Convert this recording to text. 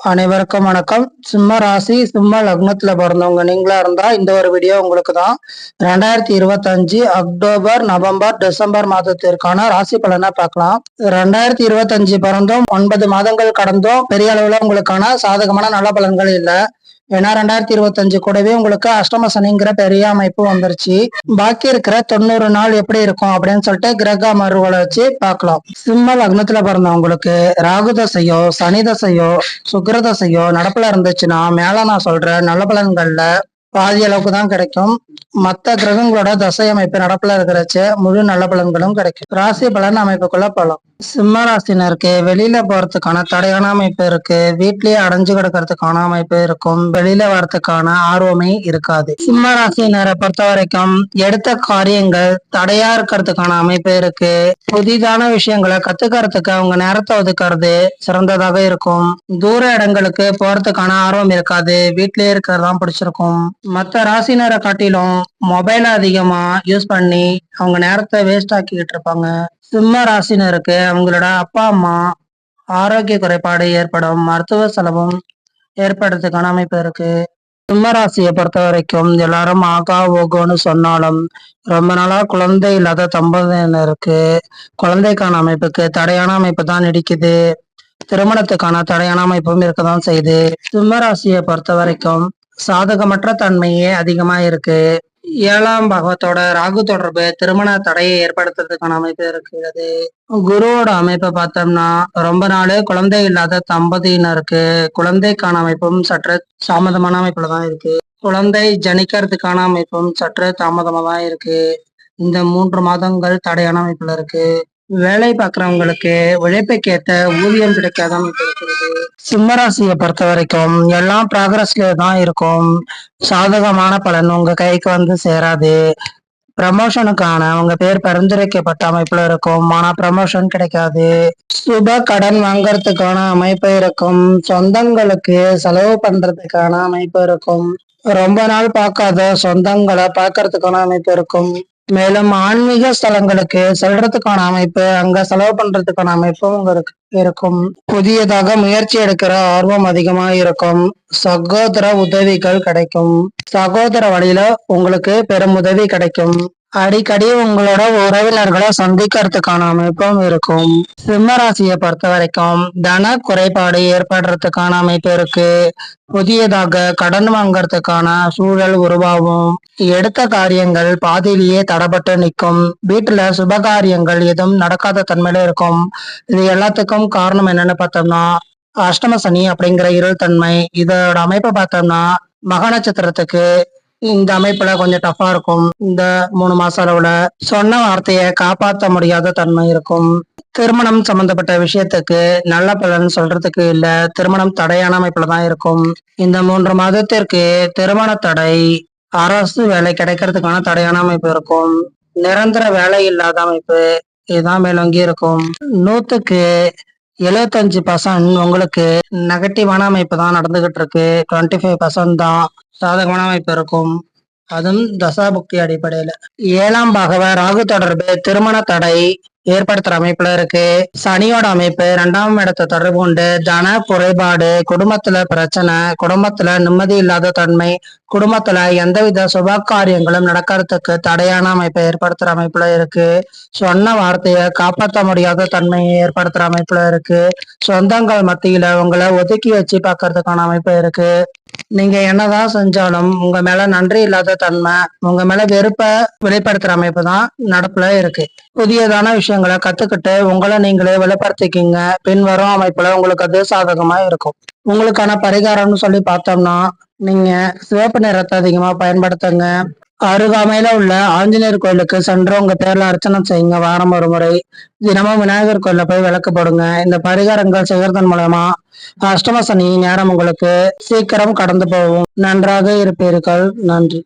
அனைவருக்கும் வணக்கம். சிம்ம ராசி சிம்ம லக்னத்துல பிறந்தவங்க நீங்களா இருந்தா இந்த ஒரு வீடியோ உங்களுக்கு தான். 2025 அக்டோபர், நவம்பர், டிசம்பர் மாதத்திற்கான ராசி பலனை பார்க்கலாம். 2025 பிறந்தும் 9 மாதங்கள் கடந்தும் பெரிய அளவுல உங்களுக்கான சாதகமான நல்ல பலன்கள் இல்ல. ஏன்னா 2025 கூடவே உங்களுக்கு அஷ்டம சனிங்கிற பெரிய அமைப்பு வந்துருச்சு. பாக்கி இருக்கிற 90 நாள் எப்படி இருக்கும் அப்படின்னு சொல்லிட்டு கிரக அமர்வுகளை வச்சு பார்க்கலாம். சிம்ம லக்னத்துல பிறந்தவங்களுக்கு ராகு தசையோ சனி தசையோ சுக்கிர தசையோ நடப்புல இருந்துச்சுன்னா மேல நான் சொல்ற நல்ல பலன்கள்ல பாதி அளவுக்கு தான் கிடைக்கும். மற்ற கிரகங்களோட தசை அமைப்பு நடப்புல இருக்கிறச்சு முழு நல்ல பலன்களும் கிடைக்கும். ராசி பலன் அமைப்புக்குள்ள போலாம். சிம்ம ராசினருக்கு வெளியில போறதுக்கான தடையான அமைப்பு இருக்கு. வீட்லயே அடைஞ்சு கிடக்கிறதுக்கான அமைப்பு இருக்கும். வெளியில வரதுக்கான ஆர்வமே இருக்காது. சிம்ம ராசினரை பொறுத்த வரைக்கும் எடுத்த காரியங்கள் தடையா இருக்கிறதுக்கான அமைப்பு இருக்கு. புதிதான விஷயங்களை கத்துக்கிறதுக்கு அவங்க நேரத்தை ஒதுக்குறது சிறந்ததாக இருக்கும். தூர இடங்களுக்கு போறதுக்கான ஆர்வம் இருக்காது. வீட்லயே இருக்கிறதான் பிடிச்சிருக்கும். மற்ற ராசினரை காட்டிலும் மொபைல் அதிகமா யூஸ் பண்ணி அவங்க நேரத்தை வேஸ்ட் ஆக்கிக்கிட்டு இருப்பாங்க. சிம்ம ராசினருக்கு அவங்களோட அப்பா அம்மா ஆரோக்கிய குறைபாடு ஏற்படும், மருத்துவ செலவும் ஏற்படுறதுக்கான அமைப்பு இருக்கு. சிம்ம ராசியை பொறுத்த வரைக்கும் எல்லாரும் ஆகா ஓகோன்னு சொன்னாலும் ரொம்ப நாளா குழந்தை இல்லாத தம்பதியினருக்கு குழந்தைக்கான அமைப்புக்கு தடையான அமைப்பு தான் நீடிக்குது. திருமணத்துக்கான தடையான அமைப்பும் இருக்கதான் செய்யுது. சிம்ம ராசியை பொறுத்த வரைக்கும் சாதகமற்ற தன்மையே அதிகமா இருக்கு. 7ஆம் பாகத்தோட ராகு தொடர்பு திருமண தடையை ஏற்படுத்துறதுக்கான அமைப்பு இருக்கிறது. குருவோட அமைப்பை பார்த்தோம்னா ரொம்ப நாள் குழந்தை இல்லாத தம்பதியினருக்கு குழந்தைக்கான அமைப்பும் சற்று தாமதமான அமைப்புல தான் இருக்கு. குழந்தை ஜனிக்கிறதுக்கான அமைப்பும் சற்று தாமதமா தான் இருக்கு. இந்த 3 மாதங்கள் தடையான அமைப்புல இருக்கு. வேலை பார்க்கறவங்களுக்கு உழைப்புக்கேற்ற ஊதியம் கிடைக்காத அமைப்பு இருக்கிறது. சிம்மராசியை பொறுத்த வரைக்கும் எல்லாம் ப்ராக்ரஸ்ல தான் இருக்கும். சாதகமான பலன் உங்க கைக்கு வந்து சேராது. ப்ரமோஷனுக்கான உங்க பேர் பரிந்துரைக்கப்பட்ட அமைப்புல இருக்கும். ஆனா ப்ரமோஷன் கிடைக்காது. சுப கடன் வாங்கறதுக்கான அமைப்பு இருக்கும். சொந்தங்களுக்கு செலவு பண்றதுக்கான அமைப்பு இருக்கும். ரொம்ப நாள் பார்க்காத சொந்தங்களை பார்க்கறதுக்கான அமைப்பு இருக்கும். மேலும் ஆன்மீக ஸ்தலங்களுக்கு செல்றதுக்கான அமைப்பு, அங்க செலவு பண்றதுக்கான அமைப்பும் உங்களுக்கு இருக்கும். புதியதாக முயற்சி எடுக்கிற ஆர்வம் அதிகமா இருக்கும். சகோதர உதவிகள் கிடைக்கும். சகோதர வழியில உங்களுக்கு பெரும் உதவி கிடைக்கும். அடிக்கடி உங்களோட உறவினர்களை சந்திக்கிறதுக்கான அமைப்பும் இருக்கும். சிம்மராசியை பொறுத்த வரைக்கும் தன குறைபாடு ஏற்படுறதுக்கான அமைப்பு இருக்கு. புதியதாக கடன் வாங்கறதுக்கான சூழல் உருவாகும். எடுத்த காரியங்கள் பாதியிலேயே தடப்பட்டு நிற்கும். வீட்டுல சுப காரியங்கள் எதுவும் நடக்காத தன்மையில இருக்கும். இது எல்லாத்துக்கும் காரணம் என்னன்னு பார்த்தோம்னா அஷ்டம சனி அப்படிங்கிற இருள் தன்மை. இதோட அமைப்பை பார்த்தோம்னா மக நட்சத்திரத்துக்கு இந்த அமைப்புல கொஞ்சம் டஃபா இருக்கும். இந்த 3 மாச அளவுல சொன்ன வார்த்தையை காப்பாற்ற முடியாத தன்மை இருக்கும். திருமணம் சம்பந்தப்பட்ட விஷயத்துக்கு நல்ல பலன் சொல்றதுக்கு இல்ல. திருமணம் தடையான அமைப்புல தான் இருக்கும். இந்த 3 மாதத்திற்கு திருமண தடை, அரசு வேலை கிடைக்கிறதுக்கான தடையான அமைப்பு இருக்கும். நிரந்தர வேலை இல்லாத அமைப்பு இதுதான் மேலோங்கி இருக்கும். 100க்கு 75% உங்களுக்கு நெகட்டிவான அமைப்பு தான் நடந்துகிட்டு இருக்கு. 25% தான் சாதகமான அமைப்பு இருக்கும். அதுவும் தசாபுக்தி அடிப்படையில. 7ஆம் பாகவ ராகு தொடர்பு திருமண தடை ஏற்படுத்துற அமைப்புல இருக்கு. சனியோட அமைப்பு 2ஆம் இடத்தை தொடர்பு கொண்டு தன குறைபாடு, குடும்பத்துல பிரச்சனை, குடும்பத்துல நிம்மதி இல்லாத தன்மை, குடும்பத்துல எந்தவித சுப காரியங்களும் நடக்கிறதுக்கு தடையான அமைப்பை ஏற்படுத்துற அமைப்புல இருக்கு. சொன்ன வார்த்தையை காப்பாற்ற முடியாத தன்மையை ஏற்படுத்துற அமைப்புல இருக்கு. சொந்தங்கள் மத்தியில உங்களை ஒதுக்கி வச்சு பார்க்கறதுக்கான அமைப்பு இருக்கு. நீங்க என்னதான் செஞ்சாலும் உங்க மேல நன்றி இல்லாத தன்மை, உங்க மேல வெறுப்ப வெளிப்படுத்துற அமைப்பு தான் நடப்புல இருக்கு. புதியதான விஷயங்களை கத்துக்கிட்டு உங்களை நீங்களே வெளிப்படுத்திக்கிங்க. பின்வரும் அமைப்புல உங்களுக்கு அது சாதகமா இருக்கும். உங்களுக்கான பரிகாரம்னு சொல்லி பார்த்தோம்னா நீங்க சிவப்பு நிறத்தை அதிகமா பயன்படுத்துங்க. அருகாமையில உள்ள ஆஞ்சநேயர் கோயிலுக்கு சென்று உங்க பேர்ல அர்ச்சனை செய்யுங்க. வாரம் ஒரு முறை தினமும் விநாயகர் கோயில போய் விளக்கு போடுங்க. இந்த பரிகாரங்கள் செய்யறதன் மூலமா அஷ்டம சனி நேரம் உங்களுக்கு சீக்கிரம் கடந்து போகும். நன்றாக இருப்பீர்கள். நன்றி.